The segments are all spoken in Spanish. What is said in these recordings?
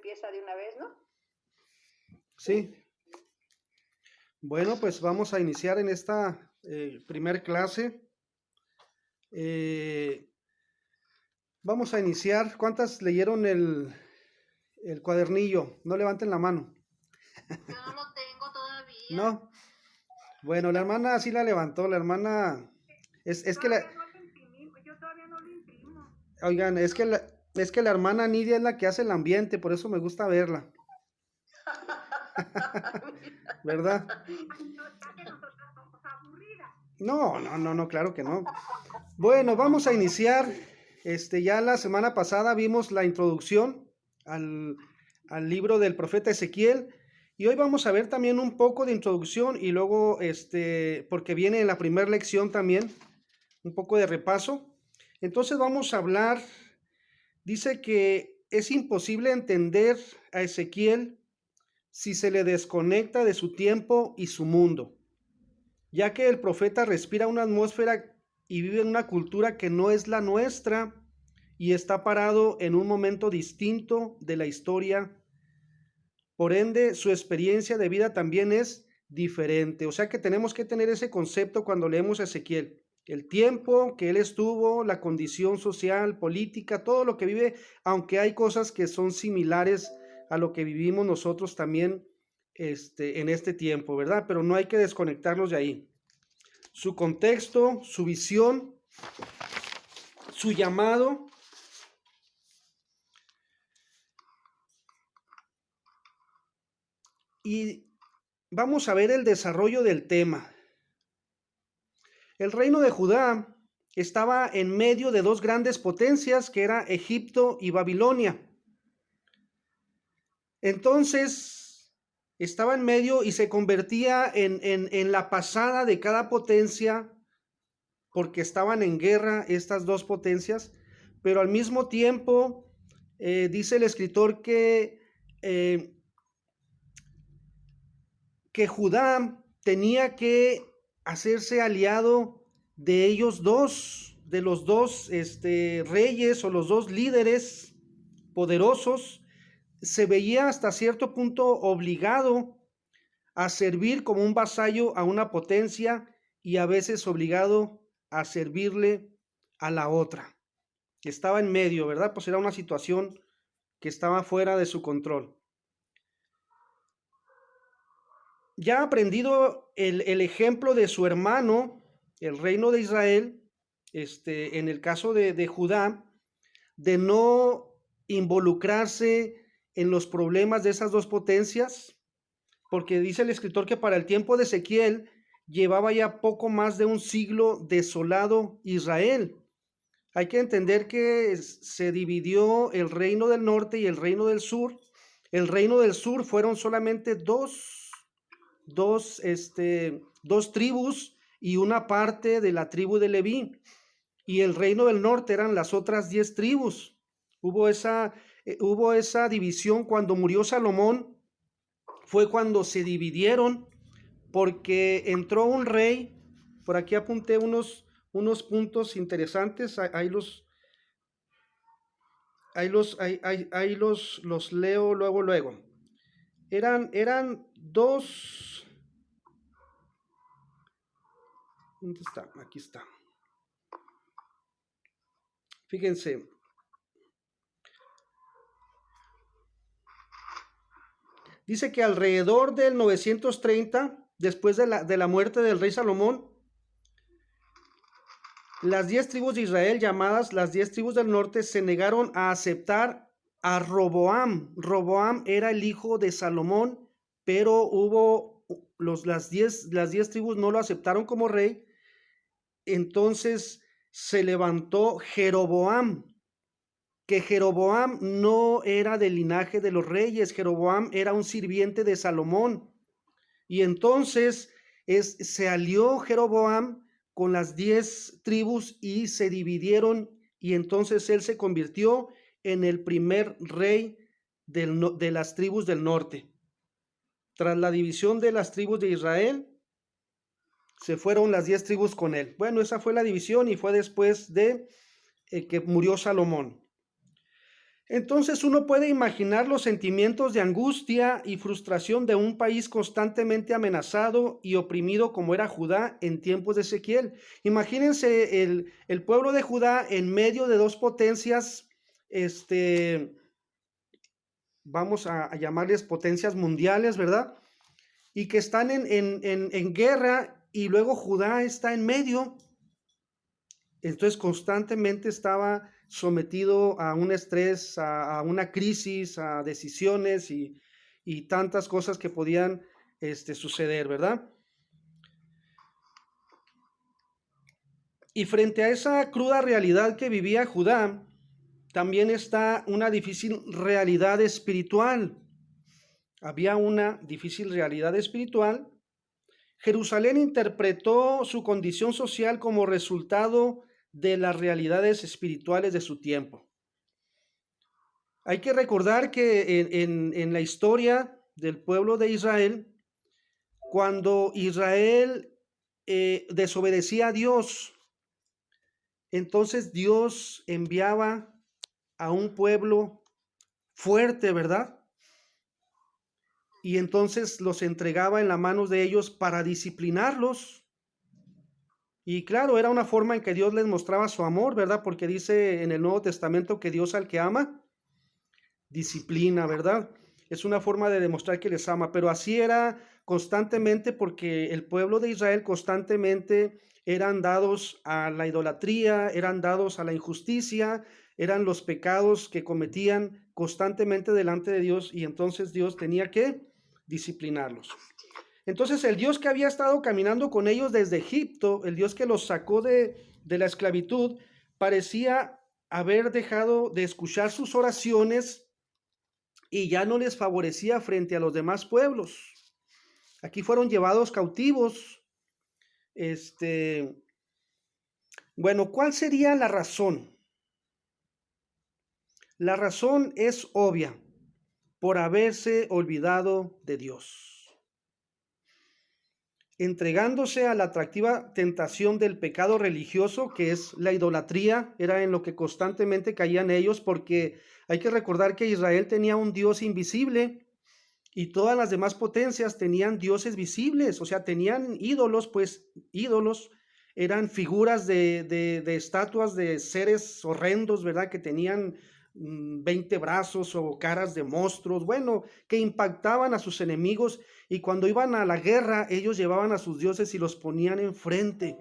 empieza de una vez, ¿no? Sí. Bueno, pues vamos a iniciar en esta primer clase. Vamos a iniciar. ¿Cuántas leyeron el cuadernillo? No levanten la mano. Yo no lo tengo todavía. ¿No? Bueno, la hermana sí la levantó. La hermana... Es que la... Yo todavía no lo imprimo. Oigan, es que la hermana Nidia es la que hace el ambiente, por eso me gusta verla. ¿Verdad? No, claro que no. Bueno, vamos a iniciar. Ya la semana pasada vimos la introducción al libro del profeta Ezequiel. Y hoy vamos a ver también un poco de introducción y luego, porque viene en la primera lección también, un poco de repaso. Entonces vamos a hablar, dice que es imposible entender a Ezequiel si se le desconecta de su tiempo y su mundo, ya que el profeta respira una atmósfera y vive en una cultura que no es la nuestra y está parado en un momento distinto de la historia. Por ende, su experiencia de vida también es diferente. O sea que tenemos que tener ese concepto cuando leemos a Ezequiel. El tiempo que él estuvo, la condición social, política, todo lo que vive, aunque hay cosas que son similares a lo que vivimos nosotros también en este tiempo, ¿verdad? Pero no hay que desconectarnos de ahí. Su contexto, su visión, su llamado. Y vamos a ver el desarrollo del tema. El reino de Judá estaba en medio de dos grandes potencias, que era Egipto y Babilonia. Entonces, estaba en medio y se convertía en la pasada de cada potencia, porque estaban en guerra estas dos potencias, pero al mismo tiempo, dice el escritor que Judá tenía que hacerse aliado de ellos dos, de los dos reyes o los dos líderes poderosos. Se veía hasta cierto punto obligado a servir como un vasallo a una potencia y a veces obligado a servirle a la otra. Estaba en medio, ¿verdad? Pues era una situación que estaba fuera de su control. Ya ha aprendido el ejemplo de su hermano, el reino de Israel, en el caso de Judá, de no involucrarse en los problemas de esas dos potencias, porque dice el escritor que para el tiempo de Ezequiel llevaba ya poco más de un siglo desolado Israel. Hay que entender que se dividió el reino del norte y el reino del sur. El reino del sur fueron solamente dos tribus y una parte de la tribu de Leví, y el reino del norte eran las otras 10 tribus. Hubo esa división cuando murió Salomón, fue cuando se dividieron, porque entró un rey. Por aquí apunté unos puntos interesantes, ahí los leo luego. Eran dos. ¿Dónde está? Aquí está. Fíjense. Dice que alrededor del 930, después de la muerte del rey Salomón, las 10 tribus de Israel, llamadas las 10 tribus del norte, se negaron a aceptar a Roboam. Roboam era el hijo de Salomón, pero las 10 tribus no lo aceptaron como rey. Entonces se levantó Jeroboam, que Jeroboam no era del linaje de los reyes. Jeroboam era un sirviente de Salomón. Y entonces se alió Jeroboam con las 10 tribus y se dividieron, y entonces él se convirtió en el primer rey de las tribus del norte. Tras la división de las tribus de Israel, se fueron las 10 tribus con él. Bueno, esa fue la división y fue después de que murió Salomón. Entonces uno puede imaginar los sentimientos de angustia y frustración de un país constantemente amenazado y oprimido como era Judá en tiempos de Ezequiel. Imagínense el pueblo de Judá en medio de dos potencias, vamos a llamarles potencias mundiales, ¿verdad? Y que están en guerra y luego Judá está en medio. Entonces constantemente estaba sometido a un estrés, a una crisis, a decisiones y tantas cosas que podían suceder, ¿verdad? Y frente a esa cruda realidad que vivía Judá, también está una difícil realidad espiritual. Había una difícil realidad espiritual. Jerusalén interpretó su condición social como resultado de las realidades espirituales de su tiempo. Hay que recordar que en la historia del pueblo de Israel, cuando Israel desobedecía a Dios, entonces Dios enviaba a un pueblo fuerte, ¿verdad? Y entonces los entregaba en las manos de ellos para disciplinarlos. Y claro, era una forma en que Dios les mostraba su amor, ¿verdad? Porque dice en el Nuevo Testamento que Dios al que ama, disciplina, ¿verdad? Es una forma de demostrar que les ama, pero así era constantemente porque el pueblo de Israel constantemente eran dados a la idolatría, eran dados a la injusticia, eran los pecados que cometían constantemente delante de Dios y entonces Dios tenía que disciplinarlos. Entonces el Dios que había estado caminando con ellos desde Egipto, el Dios que los sacó de la esclavitud, parecía haber dejado de escuchar sus oraciones y ya no les favorecía frente a los demás pueblos. Aquí fueron llevados cautivos. Bueno, ¿cuál sería la razón? La razón es obvia, por haberse olvidado de Dios. Entregándose a la atractiva tentación del pecado religioso, que es la idolatría, era en lo que constantemente caían ellos, porque hay que recordar que Israel tenía un Dios invisible y todas las demás potencias tenían dioses visibles, o sea, tenían ídolos, pues ídolos eran figuras de estatuas de seres horrendos, ¿verdad? Que tenían 20 brazos o caras de monstruos, bueno, que impactaban a sus enemigos y cuando iban a la guerra ellos llevaban a sus dioses y los ponían enfrente.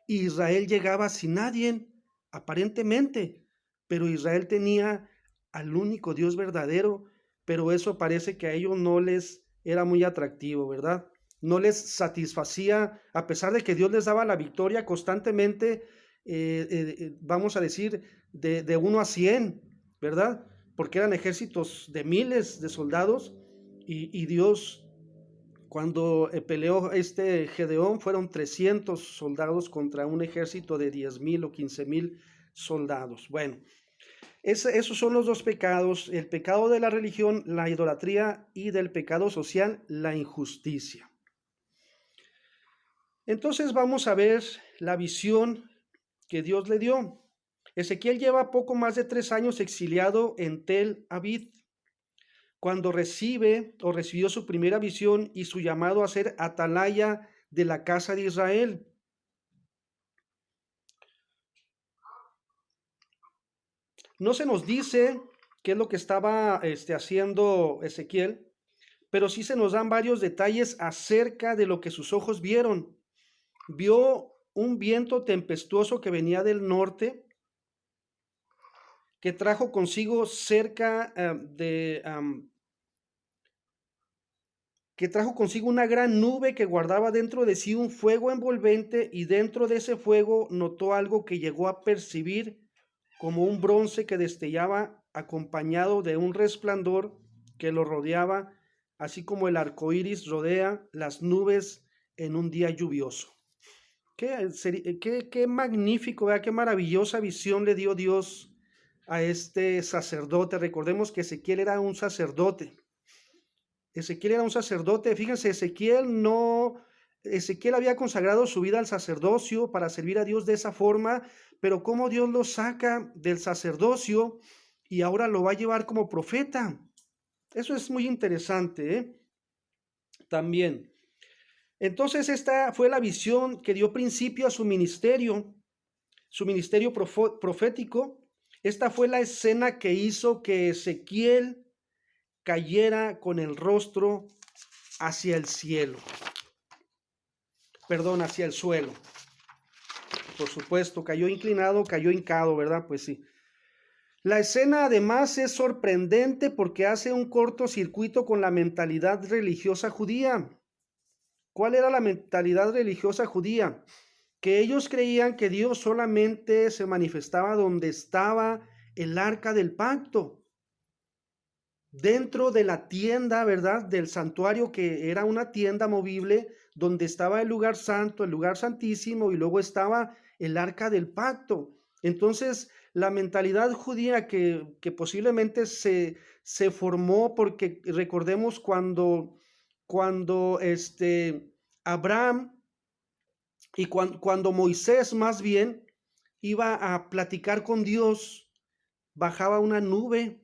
Y Israel llegaba sin nadie, aparentemente, pero Israel tenía al único Dios verdadero, pero eso parece que a ellos no les era muy atractivo, ¿verdad? No les satisfacía, a pesar de que Dios les daba la victoria constantemente, vamos a decir, de 1 a 100, ¿verdad? Porque eran ejércitos de miles de soldados y Dios, cuando peleó Gedeón, fueron 300 soldados contra un ejército de 10,000 o 15,000 soldados. Bueno, esos son los dos pecados, el pecado de la religión, la idolatría, y del pecado social, la injusticia. Entonces vamos a ver la visión que Dios le dio. Ezequiel lleva poco más de 3 años exiliado en Tel Aviv, cuando recibió su primera visión y su llamado a ser atalaya de la casa de Israel. No se nos dice qué es lo que estaba haciendo Ezequiel, pero sí se nos dan varios detalles acerca de lo que sus ojos vieron. Vio un viento tempestuoso que venía del norte, que trajo consigo que trajo consigo una gran nube que guardaba dentro de sí un fuego envolvente, y dentro de ese fuego notó algo que llegó a percibir como un bronce que destellaba acompañado de un resplandor que lo rodeaba, así como el arco iris rodea las nubes en un día lluvioso. Qué magnífico, ¿verdad? Qué maravillosa visión le dio Dios a este sacerdote. Recordemos que Ezequiel era un sacerdote. Fíjense, Ezequiel había consagrado su vida al sacerdocio para servir a Dios de esa forma, pero cómo Dios lo saca del sacerdocio y ahora lo va a llevar como profeta. Eso es muy interesante, ¿eh? También. Entonces esta fue la visión que dio principio a su ministerio profético. Esta fue la escena que hizo que Ezequiel cayera con el rostro hacia el cielo. Perdón, hacia el suelo. Por supuesto, cayó inclinado, cayó hincado, ¿verdad? Pues sí. La escena además es sorprendente porque hace un cortocircuito con la mentalidad religiosa judía. ¿Cuál era la mentalidad religiosa judía? Que ellos creían que Dios solamente se manifestaba donde estaba el arca del pacto, dentro de la tienda, ¿verdad? Del santuario, que era una tienda movible donde estaba el lugar santo, el lugar santísimo, y luego estaba el arca del pacto. Entonces, la mentalidad judía que posiblemente se formó porque recordemos cuando Abraham y cuando Moisés más bien iba a platicar con Dios, bajaba una nube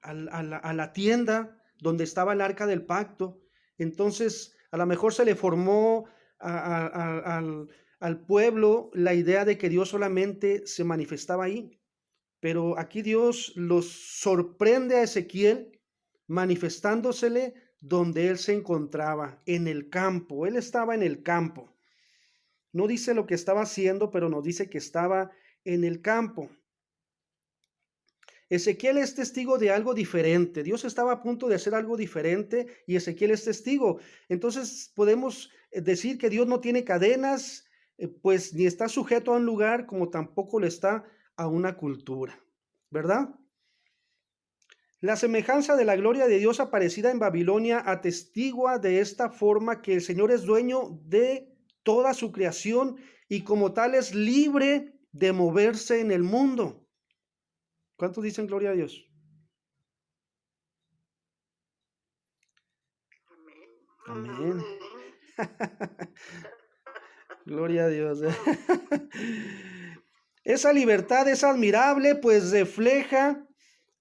a la tienda donde estaba el arca del pacto. Entonces, a lo mejor se le formó al pueblo la idea de que Dios solamente se manifestaba ahí. Pero aquí Dios los sorprende a Ezequiel manifestándosele donde él se encontraba, en el campo. Él estaba en el campo. No dice lo que estaba haciendo, pero nos dice que estaba en el campo. Ezequiel es testigo de algo diferente. Dios estaba a punto de hacer algo diferente y Ezequiel es testigo. Entonces podemos decir que Dios no tiene cadenas, pues ni está sujeto a un lugar, como tampoco le está a una cultura, ¿verdad? La semejanza de la gloria de Dios aparecida en Babilonia atestigua de esta forma que el Señor es dueño de toda su creación y como tal es libre de moverse en el mundo. ¿Cuántos dicen gloria a Dios? Amén. Gloria a Dios. Esa libertad es admirable, pues refleja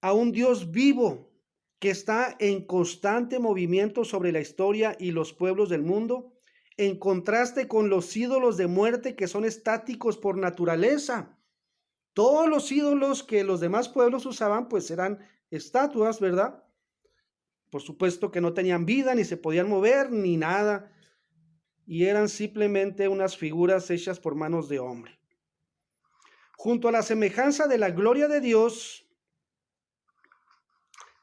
a un Dios vivo que está en constante movimiento sobre la historia y los pueblos del mundo, en contraste con los ídolos de muerte que son estáticos por naturaleza. Todos los ídolos que los demás pueblos usaban, pues eran estatuas, ¿verdad? Por supuesto que no tenían vida, ni se podían mover, ni nada, y eran simplemente unas figuras hechas por manos de hombre. Junto a la semejanza de la gloria de Dios,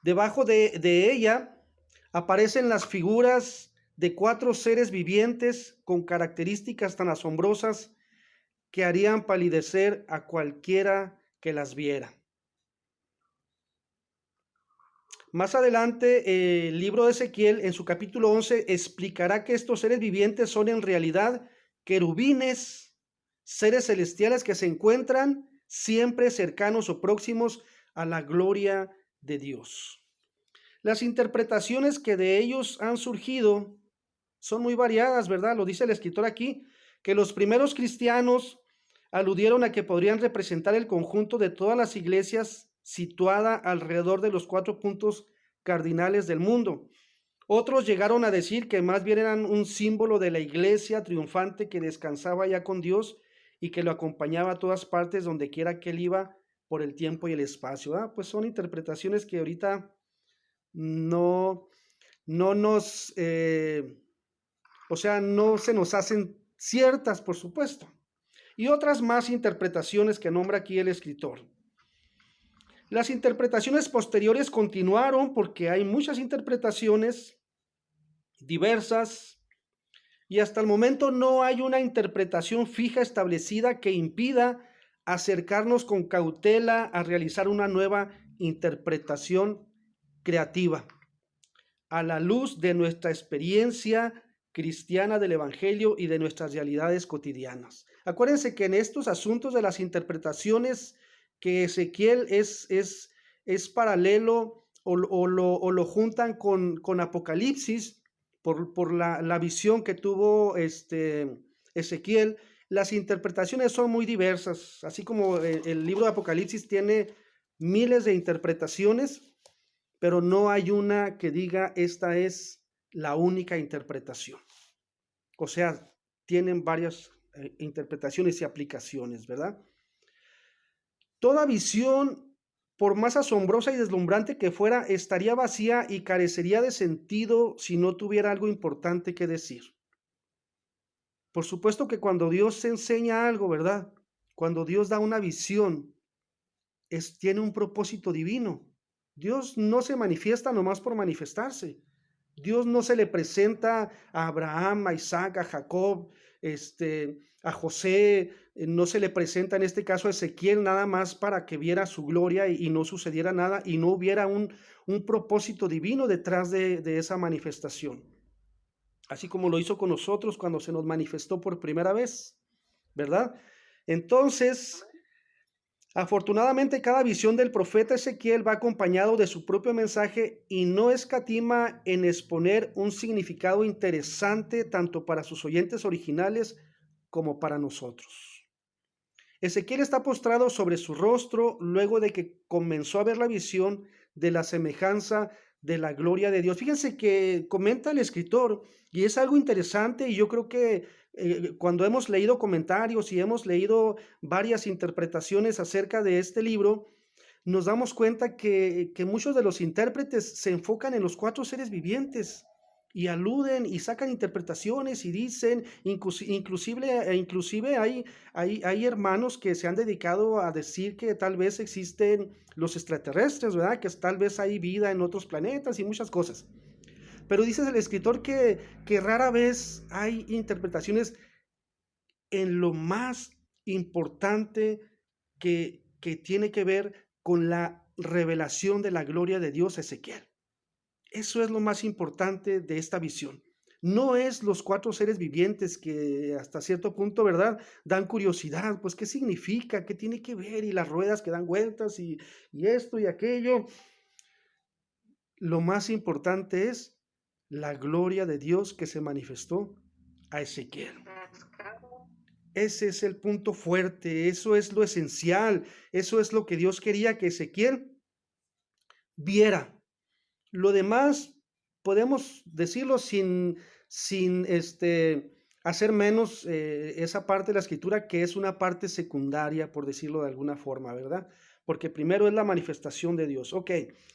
debajo de ella aparecen las figuras de 4 seres vivientes con características tan asombrosas que harían palidecer a cualquiera que las viera. Más adelante, el libro de Ezequiel, en su capítulo 11, explicará que estos seres vivientes son en realidad querubines, seres celestiales que se encuentran siempre cercanos o próximos a la gloria de Dios. Las interpretaciones que de ellos han surgido son muy variadas, ¿verdad? Lo dice el escritor aquí, que los primeros cristianos aludieron a que podrían representar el conjunto de todas las iglesias situada alrededor de los 4 puntos cardinales del mundo. Otros llegaron a decir que más bien eran un símbolo de la iglesia triunfante que descansaba ya con Dios y que lo acompañaba a todas partes donde quiera que él iba por el tiempo y el espacio. Pues son interpretaciones que ahorita no nos, no se nos hacen ciertas, por supuesto. Y otras más interpretaciones que nombra aquí el escritor. Las interpretaciones posteriores continuaron porque hay muchas interpretaciones diversas y hasta el momento no hay una interpretación fija establecida que impida acercarnos con cautela a realizar una nueva interpretación creativa a la luz de nuestra experiencia cristiana del Evangelio y de nuestras realidades cotidianas. Acuérdense que en estos asuntos de las interpretaciones que Ezequiel es paralelo o lo juntan con Apocalipsis por la visión que tuvo Ezequiel. Las interpretaciones son muy diversas, así como el libro de Apocalipsis tiene miles de interpretaciones, pero no hay una que diga esta es la única interpretación. O sea, tienen varias interpretaciones y aplicaciones, ¿verdad? Toda visión, por más asombrosa y deslumbrante que fuera, estaría vacía y carecería de sentido si no tuviera algo importante que decir. Por supuesto que cuando Dios enseña algo, ¿verdad? Cuando Dios da una visión, tiene un propósito divino. Dios no se manifiesta nomás por manifestarse. Dios no se le presenta a Abraham, a Isaac, a Jacob, a José, no se le presenta en este caso a Ezequiel nada más para que viera su gloria y no sucediera nada y no hubiera un propósito divino detrás de esa manifestación. Así como lo hizo con nosotros cuando se nos manifestó por primera vez, ¿verdad? Entonces, afortunadamente, cada visión del profeta Ezequiel va acompañado de su propio mensaje y no escatima en exponer un significado interesante tanto para sus oyentes originales como para nosotros. Ezequiel está postrado sobre su rostro luego de que comenzó a ver la visión de la semejanza de la gloria de Dios. Fíjense que comenta el escritor y es algo interesante y yo creo que cuando hemos leído comentarios y hemos leído varias interpretaciones acerca de este libro, nos damos cuenta que muchos de los intérpretes se enfocan en los 4 seres vivientes y aluden y sacan interpretaciones y dicen, inclusive hay hermanos que se han dedicado a decir que tal vez existen los extraterrestres, ¿verdad? Que tal vez hay vida en otros planetas y muchas cosas. Pero dice el escritor que rara vez hay interpretaciones en lo más importante que tiene que ver con la revelación de la gloria de Dios a Ezequiel. Eso es lo más importante de esta visión. No es los 4 seres vivientes que hasta cierto punto, ¿verdad?, dan curiosidad, pues qué significa, qué tiene que ver y las ruedas que dan vueltas y esto y aquello. Lo más importante es la gloria de Dios que se manifestó a Ezequiel. Ese es el punto fuerte, eso es lo esencial, eso es lo que Dios quería que Ezequiel viera. Lo demás podemos decirlo sin hacer menos esa parte de la escritura que es una parte secundaria, por decirlo de alguna forma, ¿verdad? Porque primero es la manifestación de Dios. Ok,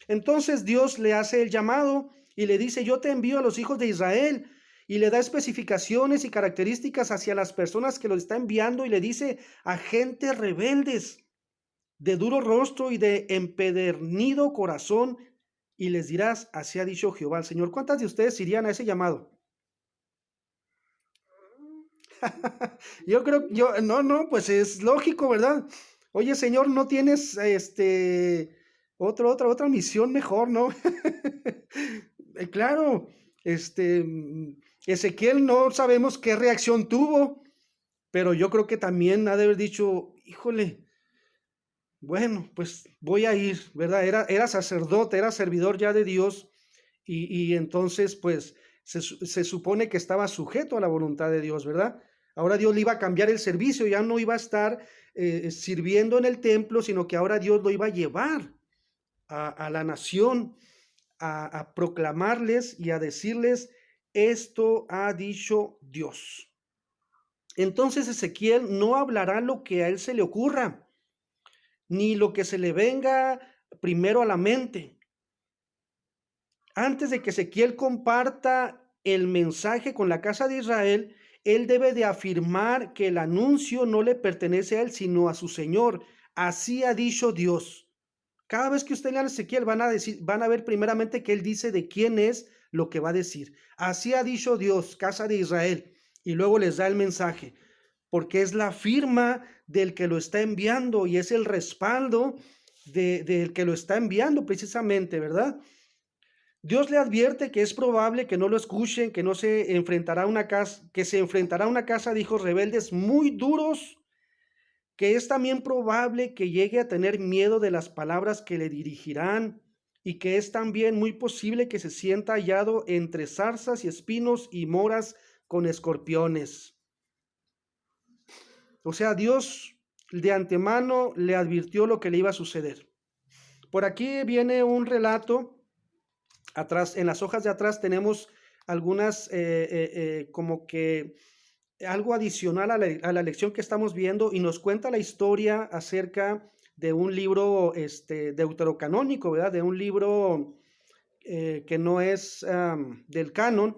entonces Dios le hace el llamado y le dice, yo te envío a los hijos de Israel, y le da especificaciones y características hacia las personas que lo está enviando y le dice a gentes rebeldes, de duro rostro y de empedernido corazón, y les dirás, así ha dicho Jehová el Señor. ¿Cuántas de ustedes irían a ese llamado? Yo creo, no, pues es lógico, ¿verdad? Oye, Señor, ¿no tienes otra misión mejor, no? Claro, Ezequiel no sabemos qué reacción tuvo, pero yo creo que también ha de haber dicho, híjole, bueno, pues voy a ir, ¿verdad? Era sacerdote, era servidor ya de Dios y entonces pues se supone que estaba sujeto a la voluntad de Dios, ¿verdad? Ahora Dios le iba a cambiar el servicio, ya no iba a estar sirviendo en el templo, sino que ahora Dios lo iba a llevar a la nación a proclamarles y a decirles, esto ha dicho Dios. Entonces Ezequiel no hablará lo que a él se le ocurra, ni lo que se le venga primero a la mente. Antes de que Ezequiel comparta el mensaje con la casa de Israel, él debe de afirmar que el anuncio no le pertenece a él, sino a su Señor. Así ha dicho Dios. Cada vez que usted lea a Ezequiel van a ver primeramente que él dice de quién es lo que va a decir. Así ha dicho Dios, casa de Israel, y luego les da el mensaje, porque es la firma del que lo está enviando y es el respaldo del que lo está enviando precisamente, ¿verdad? Dios le advierte que es probable que no lo escuchen, que se enfrentará a una casa de hijos rebeldes muy duros, que es también probable que llegue a tener miedo de las palabras que le dirigirán y que es también muy posible que se sienta hallado entre zarzas y espinos y moras con escorpiones. O sea, Dios de antemano le advirtió lo que le iba a suceder. Por aquí viene un relato. Atrás, en las hojas de atrás tenemos algunas como que algo adicional a la lección que estamos viendo, y nos cuenta la historia acerca de un libro deuterocanónico, ¿verdad? De un libro que no es del canon,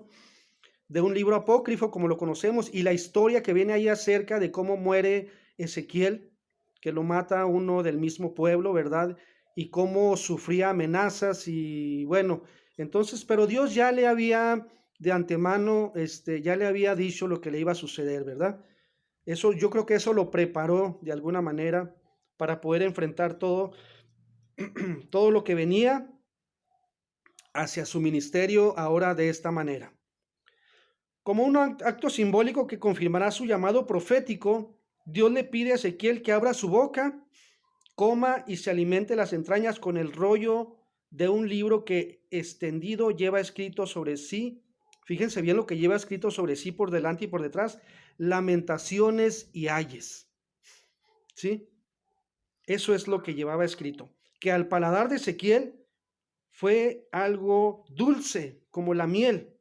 de un libro apócrifo como lo conocemos, y la historia que viene ahí acerca de cómo muere Ezequiel, que lo mata uno del mismo pueblo, ¿verdad? Y cómo sufría amenazas y bueno, entonces, pero Dios ya le había de antemano, ya le había dicho lo que le iba a suceder, ¿verdad? Eso, yo creo que eso lo preparó de alguna manera para poder enfrentar todo, todo lo que venía hacia su ministerio ahora de esta manera. Como un acto simbólico que confirmará su llamado profético, Dios le pide a Ezequiel que abra su boca, coma y se alimente las entrañas con el rollo de un libro que extendido lleva escrito sobre sí. Fíjense bien lo que lleva escrito sobre sí por delante y por detrás: lamentaciones y ayes. ¿Sí? Eso es lo que llevaba escrito. Que al paladar de Ezequiel fue algo dulce como la miel.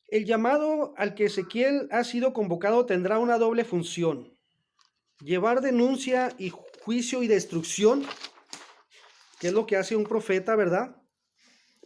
El llamado al que Ezequiel ha sido convocado tendrá una doble función: llevar denuncia y juicio y destrucción, que es lo que hace un profeta, ¿verdad?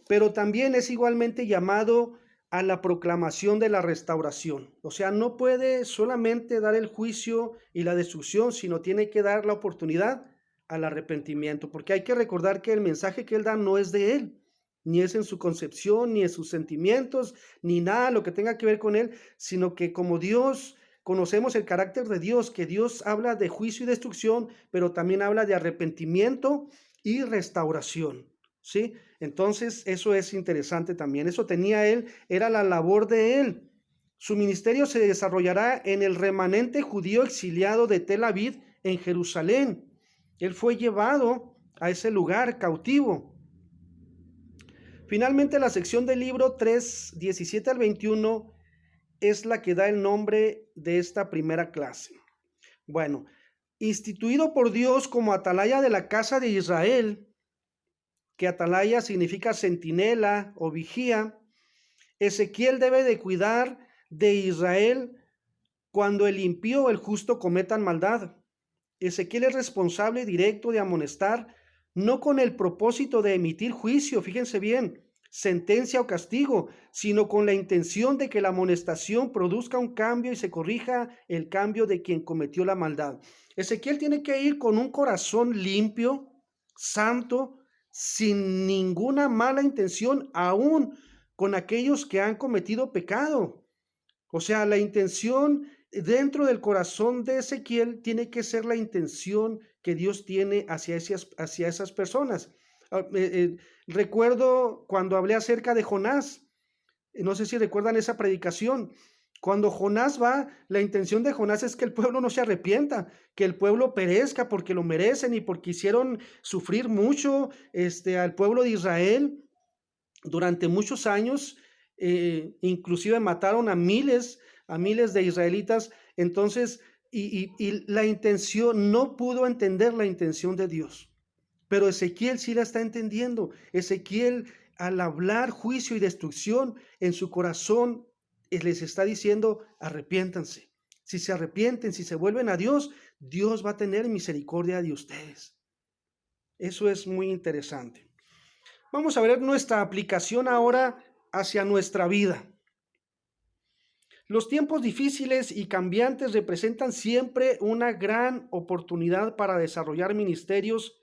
Pero también es igualmente llamado a la proclamación de la restauración. O sea, no puede solamente dar el juicio y la destrucción, sino tiene que dar la oportunidad al arrepentimiento, porque hay que recordar que el mensaje que él da no es de él, ni es en su concepción, ni en sus sentimientos, ni nada lo que tenga que ver con él, sino que como Dios, conocemos el carácter de Dios, que Dios habla de juicio y destrucción, pero también habla de arrepentimiento y restauración, ¿sí? Entonces, eso es interesante también. Eso tenía él, era la labor de él. Su ministerio se desarrollará en el remanente judío exiliado de Tel Aviv en Jerusalén. Él fue llevado a ese lugar cautivo. Finalmente, la sección del libro 3, 17 al 21 es la que da el nombre de esta primera clase. Bueno, instituido por Dios como atalaya de la casa de Israel, que atalaya significa centinela o vigía, Ezequiel debe de cuidar de Israel cuando el impío o el justo cometan maldad. Ezequiel es responsable directo de amonestar, no con el propósito de emitir juicio, fíjense bien, sentencia o castigo, sino con la intención de que la amonestación produzca un cambio y se corrija el cambio de quien cometió la maldad. Ezequiel tiene que ir con un corazón limpio, santo, sin ninguna mala intención, aún con aquellos que han cometido pecado. O sea, la intención dentro del corazón de Ezequiel tiene que ser la intención que Dios tiene hacia esas personas. Recuerdo cuando hablé acerca de Jonás, no sé si recuerdan esa predicación. Cuando Jonás va, la intención de Jonás es que el pueblo no se arrepienta, que el pueblo perezca porque lo merecen y porque hicieron sufrir mucho al pueblo de Israel durante muchos años. Inclusive mataron a miles de israelitas. Entonces, y la intención, no pudo entender la intención de Dios, pero Ezequiel sí la está entendiendo. Ezequiel, al hablar juicio y destrucción en su corazón, les está diciendo: arrepiéntanse. Si se arrepienten, si se vuelven a Dios, Dios va a tener misericordia de ustedes. Eso es muy interesante. Vamos a ver nuestra aplicación ahora hacia nuestra vida. Los tiempos difíciles y cambiantes representan siempre una gran oportunidad para desarrollar ministerios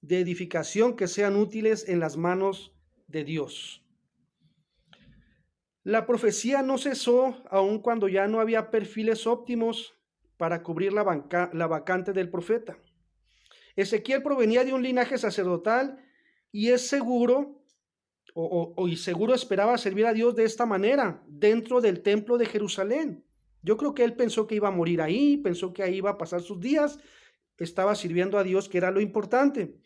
de edificación que sean útiles en las manos de Dios. La profecía no cesó aun cuando ya no había perfiles óptimos para cubrir la vacante del profeta. Ezequiel provenía de un linaje sacerdotal y es seguro, y seguro esperaba servir a Dios de esta manera, dentro del templo de Jerusalén. Yo creo que él pensó que iba a morir ahí, pensó que ahí iba a pasar sus días, estaba sirviendo a Dios, que era lo importante.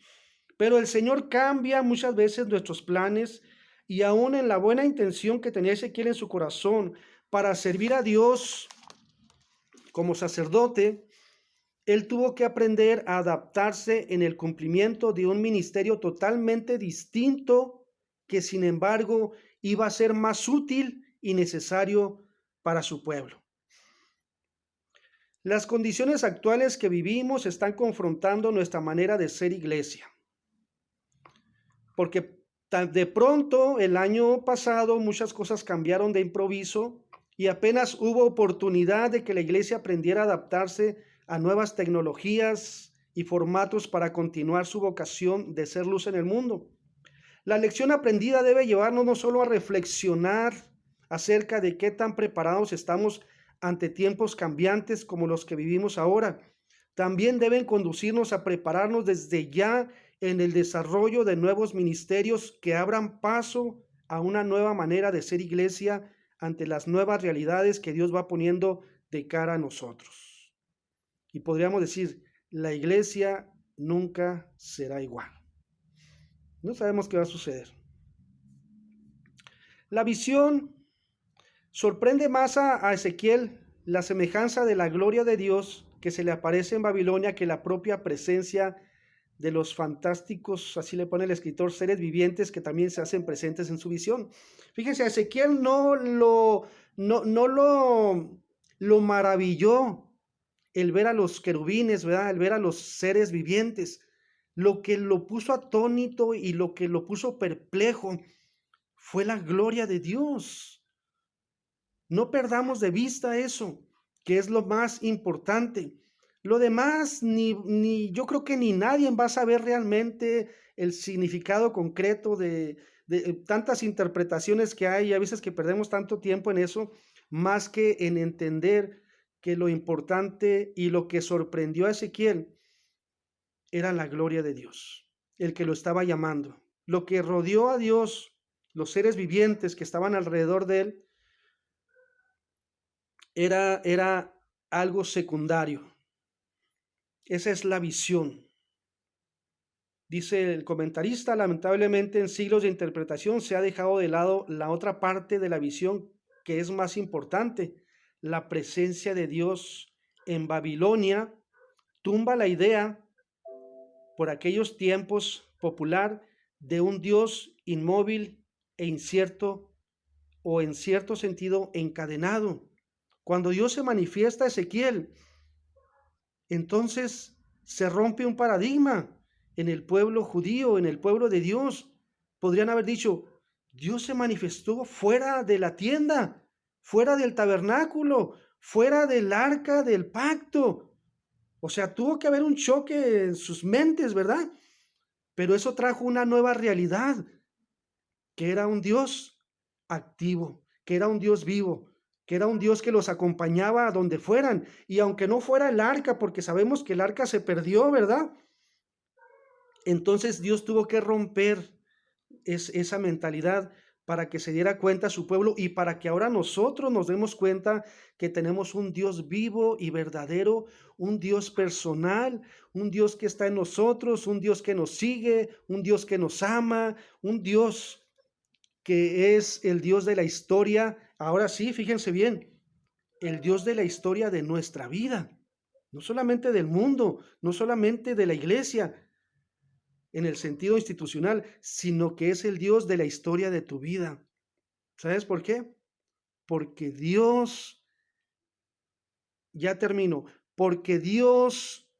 Pero el Señor cambia muchas veces nuestros planes, y aún en la buena intención que tenía Ezequiel en su corazón para servir a Dios, como sacerdote, él tuvo que aprender a adaptarse en el cumplimiento de un ministerio totalmente distinto que, sin embargo, iba a ser más útil y necesario para su pueblo. Las condiciones actuales que vivimos están confrontando nuestra manera de ser iglesia. Porque de pronto el año pasado muchas cosas cambiaron de improviso y apenas hubo oportunidad de que la iglesia aprendiera a adaptarse a nuevas tecnologías y formatos para continuar su vocación de ser luz en el mundo. La lección aprendida debe llevarnos no solo a reflexionar acerca de qué tan preparados estamos ante tiempos cambiantes como los que vivimos ahora, también deben conducirnos a prepararnos desde ya en el desarrollo de nuevos ministerios que abran paso a una nueva manera de ser iglesia ante las nuevas realidades que Dios va poniendo de cara a nosotros. Y podríamos decir, la iglesia nunca será igual. No sabemos qué va a suceder. La visión sorprende más a Ezequiel la semejanza de la gloria de Dios que se le aparece en Babilonia que la propia presencia de los fantásticos, así le pone el escritor, seres vivientes que también se hacen presentes en su visión. Fíjense, a Ezequiel no lo maravilló el ver a los querubines, ¿verdad? El ver a los seres vivientes. Lo que lo puso atónito y lo que lo puso perplejo fue la gloria de Dios. No perdamos de vista eso, que es lo más importante. Lo demás, yo creo que ni nadie va a saber realmente el significado concreto de tantas interpretaciones que hay, y a veces que perdemos tanto tiempo en eso, más que en entender que lo importante y lo que sorprendió a Ezequiel era la gloria de Dios, el que lo estaba llamando. Lo que rodeó a Dios, los seres vivientes que estaban alrededor de él, era algo secundario. Esa es la visión. Dice el comentarista, lamentablemente en siglos de interpretación se ha dejado de lado la otra parte de la visión que es más importante. La presencia de Dios en Babilonia tumba la idea por aquellos tiempos popular de un Dios inmóvil e incierto o en cierto sentido encadenado. Cuando Dios se manifiesta a Ezequiel, entonces se rompe un paradigma en el pueblo judío, en el pueblo de Dios. Podrían haber dicho, Dios se manifestó fuera de la tienda, fuera del tabernáculo, fuera del arca del pacto. O sea, tuvo que haber un choque en sus mentes, ¿verdad? Pero eso trajo una nueva realidad, que era un Dios activo, que era un Dios vivo, que era un Dios que los acompañaba a donde fueran. Y aunque no fuera el arca, porque sabemos que el arca se perdió, ¿verdad? Entonces Dios tuvo que romper esa mentalidad para que se diera cuenta a su pueblo y para que ahora nosotros nos demos cuenta que tenemos un Dios vivo y verdadero, un Dios personal, un Dios que está en nosotros, un Dios que nos sigue, un Dios que nos ama, un Dios que es el Dios de la historia. Ahora sí, fíjense bien, el Dios de la historia de nuestra vida, no solamente del mundo, no solamente de la iglesia en el sentido institucional, sino que es el Dios de la historia de tu vida. ¿Sabes por qué? Porque Dios, ya termino, porque Dios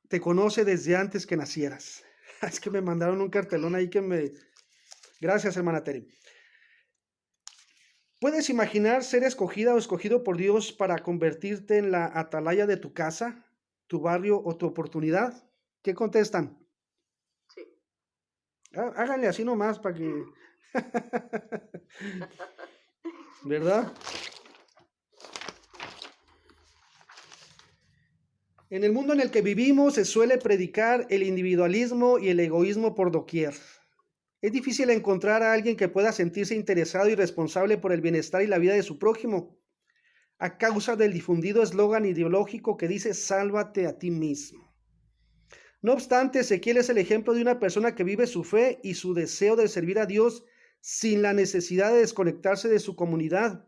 te conoce desde antes que nacieras. Es que me mandaron un cartelón ahí que me... Gracias, hermana Terry. ¿Puedes imaginar ser escogida o escogido por Dios para convertirte en la atalaya de tu casa, tu barrio o tu oportunidad? ¿Qué contestan? Sí. Háganle así nomás para que... ¿Verdad? En el mundo en el que vivimos se suele predicar el individualismo y el egoísmo por doquier. Es difícil encontrar a alguien que pueda sentirse interesado y responsable por el bienestar y la vida de su prójimo, a causa del difundido eslogan ideológico que dice sálvate a ti mismo. No obstante, Ezequiel es el ejemplo de una persona que vive su fe y su deseo de servir a Dios sin la necesidad de desconectarse de su comunidad,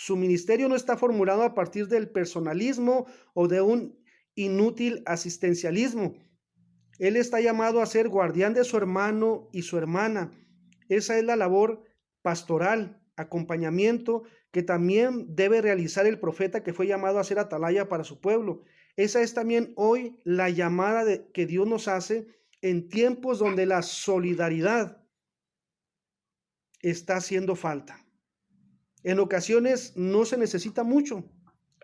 Su ministerio no está formulado a partir del personalismo o de un inútil asistencialismo. Él está llamado a ser guardián de su hermano y su hermana. Esa es la labor pastoral, acompañamiento que también debe realizar el profeta que fue llamado a ser atalaya para su pueblo. Esa es también hoy la llamada que Dios nos hace en tiempos donde la solidaridad está haciendo falta. En ocasiones no se necesita mucho.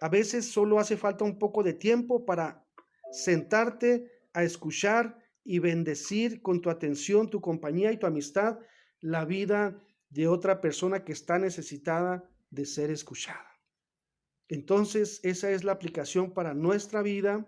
A veces solo hace falta un poco de tiempo para sentarte a escuchar y bendecir con tu atención, tu compañía y tu amistad la vida de otra persona que está necesitada de ser escuchada. Entonces, esa es la aplicación para nuestra vida